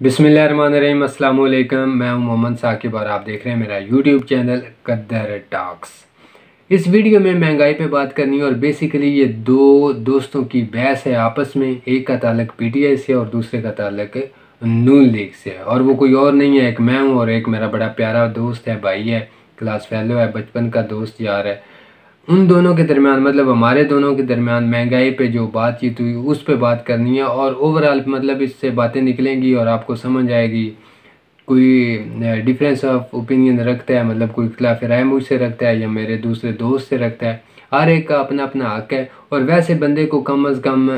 बिस्मिल्लाहिर्रहमानिर्रहीम, अस्सलाम वालेकुम। मैं हूं मोहम्मद साकिब और आप देख रहे हैं मेरा यूट्यूब चैनल गद्दार टॉक्स। इस वीडियो में महंगाई पे बात करनी है और बेसिकली ये दो दोस्तों की बहस है आपस में। एक का ताल्लुक पीटीआई से और दूसरे का ताल्लुक नून लीग से है, और वो कोई और नहीं है, एक मैं हूँ और एक मेरा बड़ा प्यारा दोस्त है, भाई है, क्लास फेलो है, बचपन का दोस्त यार है। उन दोनों के दरमियान मतलब हमारे दोनों के दरमियान महंगाई पे जो बातचीत हुई उस पे बात करनी है, और ओवरऑल मतलब इससे बातें निकलेंगी और आपको समझ आएगी कोई डिफरेंस ऑफ ओपिनियन रखता है, मतलब कोई इख्तिलाफ राय मुझसे रखता है या मेरे दूसरे दोस्त से रखता है। हर एक का अपना अपना हक है, और वैसे बंदे को कम अज़ कम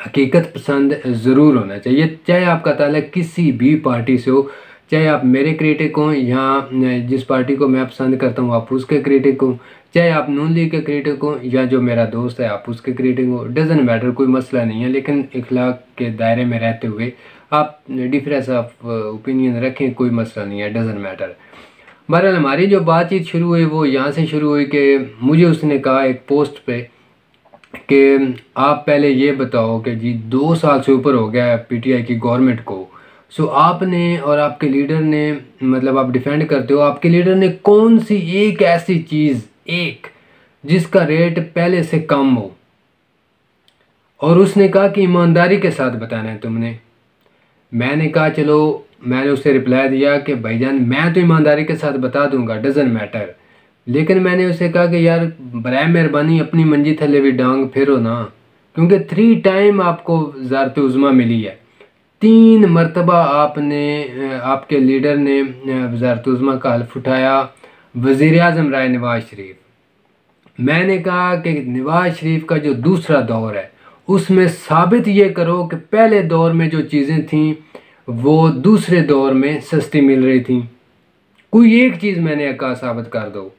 हकीकत पसंद ज़रूर होना चाहिए, चाहे आपका ताल्लुक किसी भी पार्टी से हो, चाहे आप मेरे क्रिटिक हों या जिस पार्टी को मैं पसंद करता हूँ आप उसके क्रिटिक हों, चाहे आप नून लीग के क्रिटिक हों या जो मेरा दोस्त है आप उसके क्रिटिक हो, डजेंट मैटर, कोई मसला नहीं है। लेकिन इखलाक के दायरे में रहते हुए आप डिफरेंस ऑफ ओपिनियन रखें, कोई मसला नहीं है, डजेंट मैटर। बहरहाल हमारी जो बातचीत शुरू हुई वो यहाँ से शुरू हुई कि मुझे उसने कहा एक पोस्ट पे कि आप पहले ये बताओ कि जी 2 साल से ऊपर हो गया है पीटीआई की गवर्नमेंट को, सो आपने और आपके लीडर ने, मतलब आप डिफेंड करते हो, आपके लीडर ने कौन सी एक ऐसी चीज़ एक जिसका रेट पहले से कम हो। और उसने कहा कि ईमानदारी के साथ बताना है तुमने। मैंने कहा चलो, मैंने उसे रिप्लाई दिया कि भाईजान मैं तो ईमानदारी के साथ बता दूंगा, डजेंट मैटर, लेकिन मैंने उसे कहा कि यार बराए मेहरबानी अपनी मंजी थले भी डांग फेरो ना, क्योंकि 3 टाइम आपको ज़ारत उज़्मा मिली है, 3 मरतबा आपने आपके लीडर ने वज़ारत उज़्मा का हल्फ उठाया, वज़ीर आज़म राय नवाज शरीफ। मैंने कहा कि नवाज शरीफ का जो दूसरा दौर है उसमें साबित ये करो कि पहले दौर में जो चीज़ें थीं वो दूसरे दौर में सस्ती मिल रही थी, कोई एक चीज़ मैंने कहा साबित कर दो।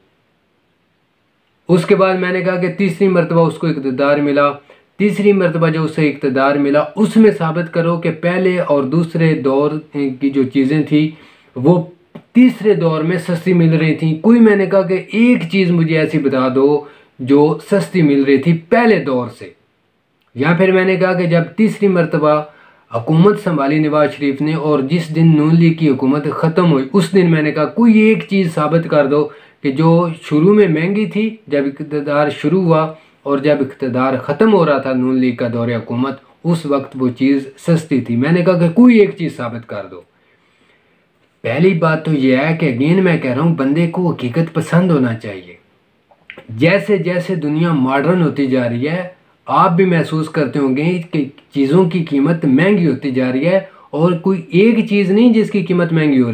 उसके बाद मैंने कहा कि तीसरी मरतबा उसको इक़्तिदार मिला, तीसरी मरतबा जो उसे इक़्तिदार मिला उसमें साबित करो कि पहले और दूसरे दौर की जो चीज़ें थी वो तीसरे दौर में सस्ती मिल रही थी। कोई मैंने कहा कि एक चीज़ मुझे ऐसी बता दो जो सस्ती मिल रही थी पहले दौर से। या फिर मैंने कहा कि जब तीसरी मरतबा हुकूमत संभाली नवाज शरीफ ने और जिस दिन नून लीग की हुकूमत ख़त्म हुई उस दिन मैंने कहा कोई एक चीज़ साबित कर दो कि जो शुरू में महंगी थी, जब इक़्तिदार शुरू हुआ और जब इक़्तिदार ख़त्म हो रहा था नून लीग का दौर हुकूमत, उस वक्त वो चीज़ सस्ती थी। मैंने कहा कि कोई एक चीज़ साबित कर दो। पहली बात तो यह है कि अगेन मैं कह रहा हूँ बंदे को हकीकत पसंद होना चाहिए। जैसे जैसे दुनिया मॉडर्न होती जा रही है आप भी महसूस करते होंगे कि चीज़ों की कीमत महंगी होती जा रही है, और कोई एक चीज़ नहीं जिसकी कीमत महंगी हो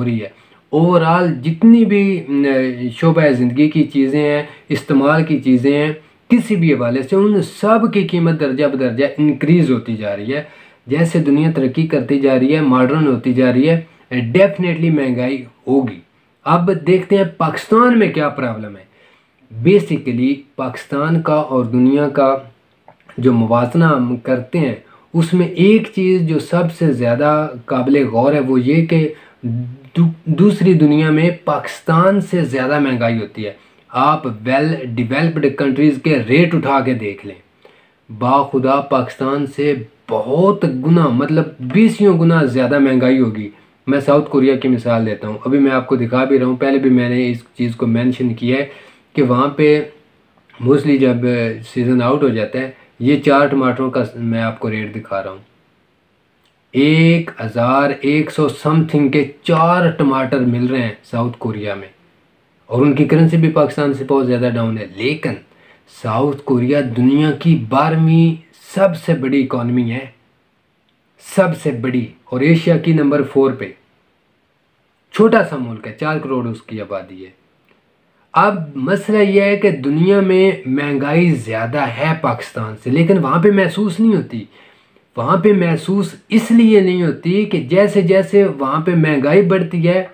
रही है। ओवरऑल जितनी भी शोबा ज़िंदगी की चीज़ें हैं, इस्तेमाल की चीज़ें हैं, किसी भी हवाले से उन सब की कीमत दर्जा बदर्जा इंक्रीज़ होती जा रही है। जैसे दुनिया तरक्की करती जा रही है, मॉडर्न होती जा रही है, डेफिनेटली महंगाई होगी। अब देखते हैं पाकिस्तान में क्या प्रॉब्लम है। बेसिकली पाकिस्तान का और दुनिया का जो मुवाजना हम करते हैं उसमें एक चीज़ जो सबसे ज़्यादा काबिल गौर है वो ये कि दूसरी दुनिया में पाकिस्तान से ज़्यादा महंगाई होती है। आप वेल डेवलप्ड कंट्रीज़ के रेट उठा के देख लें, बाखुदा पाकिस्तान से बहुत गुना, मतलब 20 गुना ज़्यादा महंगाई होगी। मैं साउथ कोरिया की मिसाल देता हूँ, अभी मैं आपको दिखा भी रहा हूँ, पहले भी मैंने इस चीज़ को मेंशन किया है कि वहाँ पे मोस्टली जब सीज़न आउट हो जाता है, ये 4 टमाटरों का मैं आपको रेट दिखा रहा हूँ, 1100 समथिंग के 4 टमाटर मिल रहे हैं साउथ कोरिया में, और उनकी करेंसी भी पाकिस्तान से बहुत ज़्यादा डाउन है। लेकिन साउथ कोरिया दुनिया की 12वीं सबसे बड़ी इकॉनमी है, सबसे बड़ी, और एशिया की नंबर 4 पे। छोटा सा मुल्क है, 4 करोड़ उसकी आबादी है। अब मसला यह है कि दुनिया में महंगाई ज़्यादा है पाकिस्तान से, लेकिन वहाँ पे महसूस नहीं होती। वहाँ पे महसूस इसलिए नहीं होती कि जैसे जैसे वहाँ पे महंगाई बढ़ती है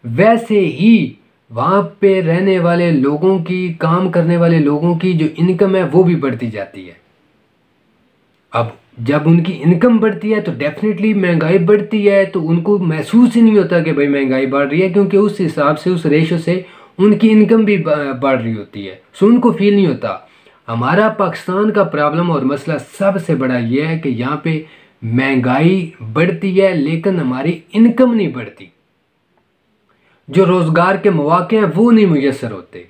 वैसे ही वहाँ पे रहने वाले लोगों की, काम करने वाले लोगों की जो इनकम है वो भी बढ़ती जाती है। अब जब उनकी इनकम बढ़ती है तो डेफिनेटली महंगाई बढ़ती है, तो उनको महसूस ही नहीं होता कि भाई महंगाई बढ़ रही है, क्योंकि उस हिसाब से, उस रेशो से उनकी इनकम भी बढ़ रही होती है, सो उनको फील नहीं होता। हमारा पाकिस्तान का प्रॉब्लम और मसला सबसे बड़ा ये है कि यहाँ पे महंगाई बढ़ती है लेकिन हमारी इनकम नहीं बढ़ती, जो रोज़गार के मौके हैं वो नहीं मुयसर होते।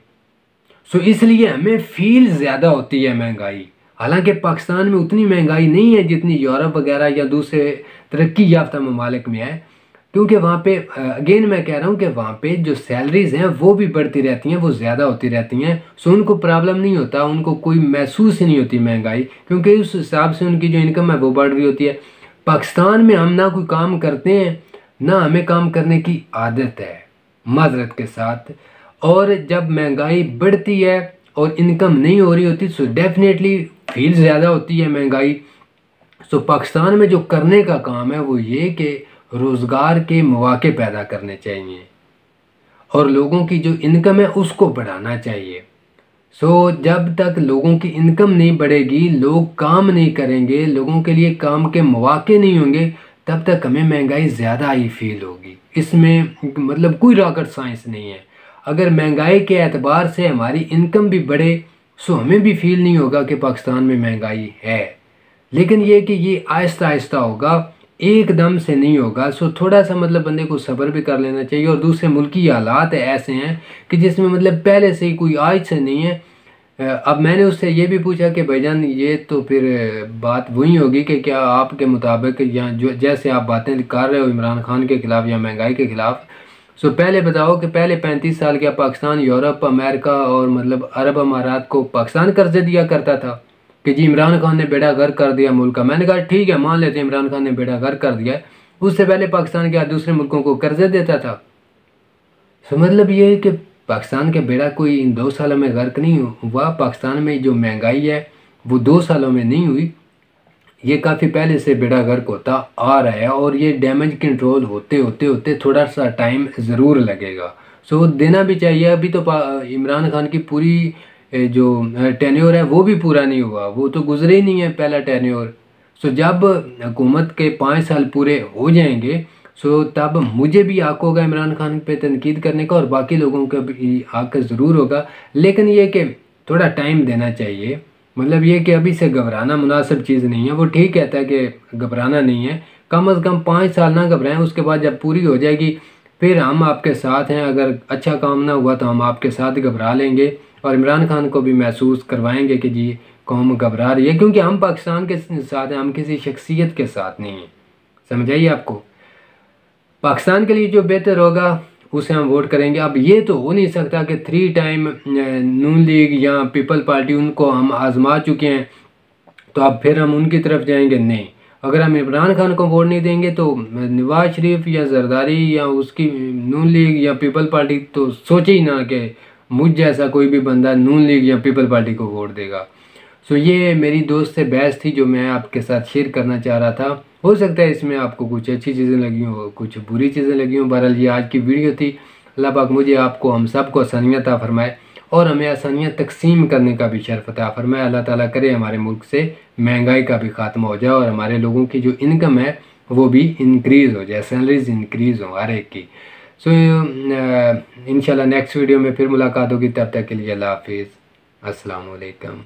सो इसलिए हमें फील ज़्यादा होती है महंगाई। हालांकि पाकिस्तान में उतनी महंगाई नहीं है जितनी यूरोप वगैरह या दूसरे तरक्की याफ्ता ममालिक में है, क्योंकि वहाँ पे अगेन मैं कह रहा हूँ कि वहाँ पे जो सैलरीज़ हैं वो भी बढ़ती रहती हैं, वो ज़्यादा होती रहती हैं। सो उनको प्रॉब्लम नहीं होता, उनको कोई महसूस ही नहीं होती महंगाई, क्योंकि उस हिसाब से उनकी जो इनकम है वो बढ़ रही होती है। पाकिस्तान में हम ना कोई काम करते हैं ना हमें काम करने की आदत है, माजरत के साथ। और जब महंगाई बढ़ती है और इनकम नहीं हो रही होती सो डेफिनेटली फील ज़्यादा होती है महंगाई। सो पाकिस्तान में जो करने का काम है वो ये कि रोज़गार के मौके पैदा करने चाहिए और लोगों की जो इनकम है उसको बढ़ाना चाहिए। सो जब तक लोगों की इनकम नहीं बढ़ेगी, लोग काम नहीं करेंगे, लोगों के लिए काम के मौके नहीं होंगे, तब तक हमें महंगाई ज़्यादा ही फील होगी। इसमें मतलब कोई रॉकेट साइंस नहीं है। अगर महंगाई के एतबार से हमारी इनकम भी बढ़े सो हमें भी फील नहीं होगा कि पाकिस्तान में महंगाई है, लेकिन ये कि ये आहिस्ता आहिस्ता होगा, एकदम से नहीं होगा। सो थोड़ा सा मतलब बंदे को सब्र भी कर लेना चाहिए। और दूसरे मुल्क की हालात ऐसे हैं कि जिसमें मतलब पहले से ही कोई आज से नहीं है। अब मैंने उससे ये भी पूछा कि भाईजान ये तो फिर बात वही होगी कि क्या आपके मुताबिक या जो जैसे आप बातें कर रहे हो इमरान खान के ख़िलाफ़ या महंगाई के ख़िलाफ़, सो पहले बताओ कि पहले 35 साल क्या पाकिस्तान यूरोप अमेरिका और मतलब अरब अमारात को पाकिस्तान कर्जे दिया करता था कि जी इमरान खान ने बेड़ा गर्क कर दिया मुल्क का। मैंने कहा ठीक है मान लेते हैं इमरान खान ने बेड़ा गर्क कर दिया, उससे पहले पाकिस्तान क्या दूसरे मुल्कों को कर्जे देता था? सो मतलब ये है कि पाकिस्तान का बेड़ा कोई इन 2 सालों में गर्क नहीं हुआ। पाकिस्तान में जो महंगाई है वो 2 सालों में नहीं हुई, ये काफ़ी पहले से बेड़ा गर्क होता आ रहा है और ये डैमेज कंट्रोल होते होते होते थोड़ा सा टाइम ज़रूर लगेगा। सो देना भी चाहिए। अभी तो इमरान खान की पूरी जो टेन्योर है वो भी पूरा नहीं हुआ, वो तो गुजरे ही नहीं है पहला टेन्योर। सो जब हुकूमत के 5 साल पूरे हो जाएंगे सो तब मुझे भी हक होगा इमरान खान पे तनकीद करने का और बाकी लोगों का भी हक ज़रूर होगा, लेकिन ये कि थोड़ा टाइम देना चाहिए। मतलब ये कि अभी से घबराना मुनासिब चीज़ नहीं है। वो ठीक कहता है कि घबराना नहीं है, कम से कम 5 साल ना घबराएं, उसके बाद जब पूरी हो जाएगी फिर हम आपके साथ हैं। अगर अच्छा काम ना हुआ तो हम आपके साथ घबरा लेंगे और इमरान खान को भी महसूस करवाएंगे कि जी कौम घबरा रही है, क्योंकि हम पाकिस्तान के साथ हैं, हम किसी शख्सियत के साथ नहीं हैं। समझाइए आपको, पाकिस्तान के लिए जो बेहतर होगा उसे हम वोट करेंगे। अब ये तो हो नहीं सकता कि 3 टाइम नून लीग या पीपल पार्टी उनको हम आजमा चुके हैं तो अब फिर हम उनकी तरफ जाएंगे, नहीं। अगर हम इमरान खान को वोट नहीं देंगे तो नवाज शरीफ या जरदारी या उसकी नून लीग या पीपल पार्टी तो सोचे ही ना कि मुझ जैसा कोई भी बंदा नून लीग या पीपल पार्टी को वोट देगा। सो ये मेरी दोस्त से बहस थी जो मैं आपके साथ शेयर करना चाह रहा था। हो सकता है इसमें आपको कुछ अच्छी चीज़ें लगी हों, कुछ बुरी चीज़ें लगी हों। बहरहाल ये आज की वीडियो थी। अल्लाह पाक मुझे आपको हम सबको आसानियत अता फरमाए और हमें आसानियत तकसीम करने का भी शर्फ अता फरमाए। अल्लाह ताला करे हमारे मुल्क से महंगाई का भी ख़ात्मा हो जाए और हमारे लोगों की जो इनकम है वो भी इंक्रीज़ हो जाए, सैलरीज इंक्रीज़ हो हर एक की। सो इंशाल्लाह नेक्स्ट वीडियो में फिर मुलाकात होगी, तब तक के लिए अल्लाह हाफिज़, अस्सलाम वालेकुम।